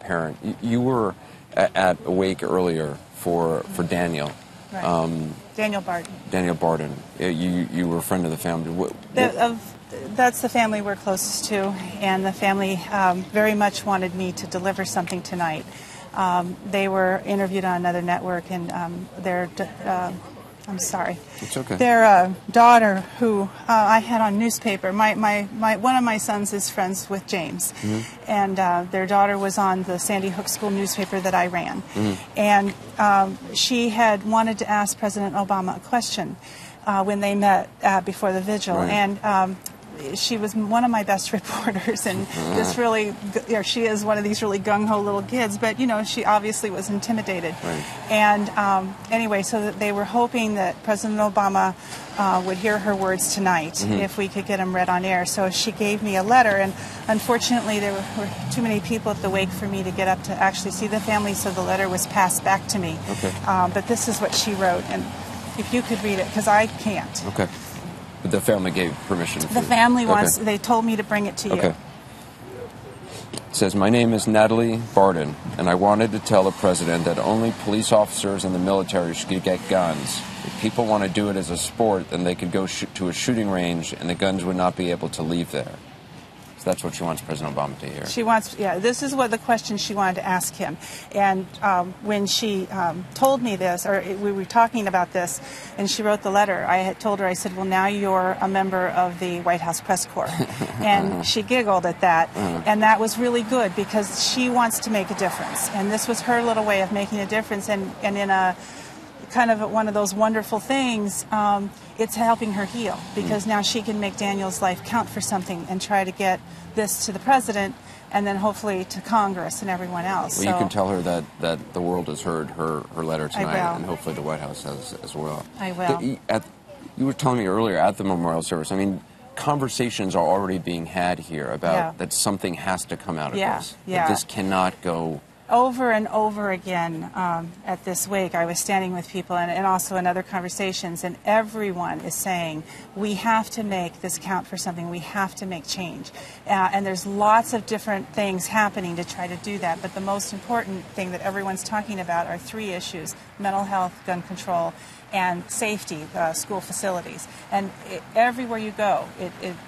parent. You were at a wake earlier for Daniel. Right. Daniel Barden. Daniel Barden. You were a friend of the family. That's the family we're closest to, and the family very much wanted me to deliver something tonight. They were interviewed on another network, and I'm sorry. It's okay. Their daughter, who I had on newspaper, one of my sons is friends with James, and their daughter was on the Sandy Hook School newspaper that I ran, and she had wanted to ask President Obama a question when they met before the vigil, and she was one of my best reporters, and just really, she is one of these really gung-ho little kids, but she obviously was intimidated. Right. And anyway, so that they were hoping that President Obama would hear her words tonight if we could get them read on air. So she gave me a letter, and unfortunately there were too many people at the wake for me to get up to actually see the family, so the letter was passed back to me. Okay. But this is what she wrote, and if you could read it, because I can't. Okay. But the family gave permission. The family wants, they told me to bring it to you. Okay. It says, "My name is Natalie Barden, and I wanted to tell the president that only police officers and the military should get guns. If people want to do it as a sport, then they could go to a shooting range, and the guns would not be able to leave there." So that's what she wants President Obama to hear. She wants, this is what the question she wanted to ask him. And when she told me this, or we were talking about this, and she wrote the letter, I had told her, I said, well, now you're a member of the White House press corps. And she giggled at that. And that was really good, because she wants to make a difference. And this was her little way of making a difference. And in a kind of one of those wonderful things, it's helping her heal, because now she can make Daniel's life count for something and try to get this to the president and then hopefully to Congress and everyone else. Well, you can tell her that the world has heard her letter tonight, and hopefully the White House has as well. I will. You were telling me earlier at the memorial service, I mean, conversations are already being had here about that something has to come out of this. That this cannot go. Over and over again at this wake, I was standing with people and also in other conversations, and everyone is saying, we have to make this count for something, we have to make change. And there's lots of different things happening to try to do that, but the most important thing that everyone's talking about are three issues: mental health, gun control, and safety, school facilities. And everywhere you go,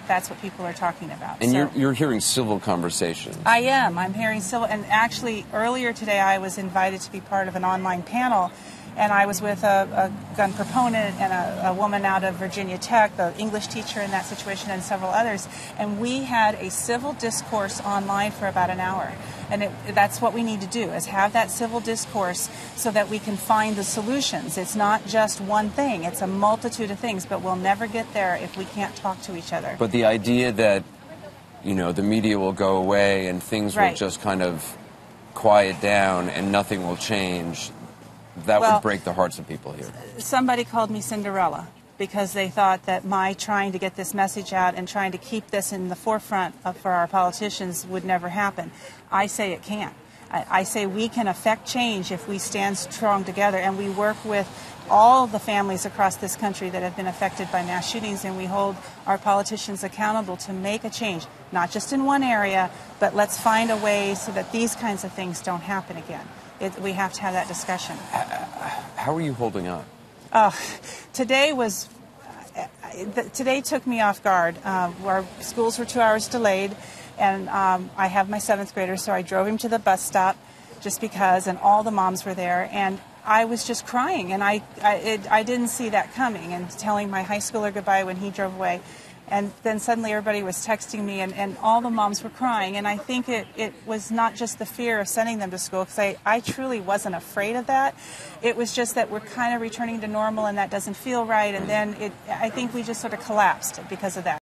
that's what people are talking about. And so, you're hearing civil conversations. I am. I'm hearing civil. And actually, earlier today, I was invited to be part of an online panel, and I was with a gun proponent and a woman out of Virginia Tech, the English teacher in that situation, and several others. And we had a civil discourse online for about an hour. And that's what we need to do, is have that civil discourse so that we can find the solutions. It's not just one thing. It's a multitude of things, but we'll never get there if we can't talk to each other. But the idea that, the media will go away and things will just kind of quiet down and nothing will change, that would break the hearts of people here. Somebody called me Cinderella, because they thought that my trying to get this message out and trying to keep this in the forefront for our politicians would never happen. I say it can't. I say we can affect change if we stand strong together, and we work with all the families across this country that have been affected by mass shootings, and we hold our politicians accountable to make a change, not just in one area, but let's find a way so that these kinds of things don't happen again. We have to have that discussion. How are you holding up? Today took me off guard. Our schools were 2 hours delayed, and I have my 7th grader, so I drove him to the bus stop just because, and all the moms were there, and I was just crying, and I didn't see that coming, and telling my high schooler goodbye when he drove away. And then suddenly everybody was texting me, and all the moms were crying. And I think it was not just the fear of sending them to school, because I truly wasn't afraid of that. It was just that we're kind of returning to normal, and that doesn't feel right. And then I think we just sort of collapsed because of that.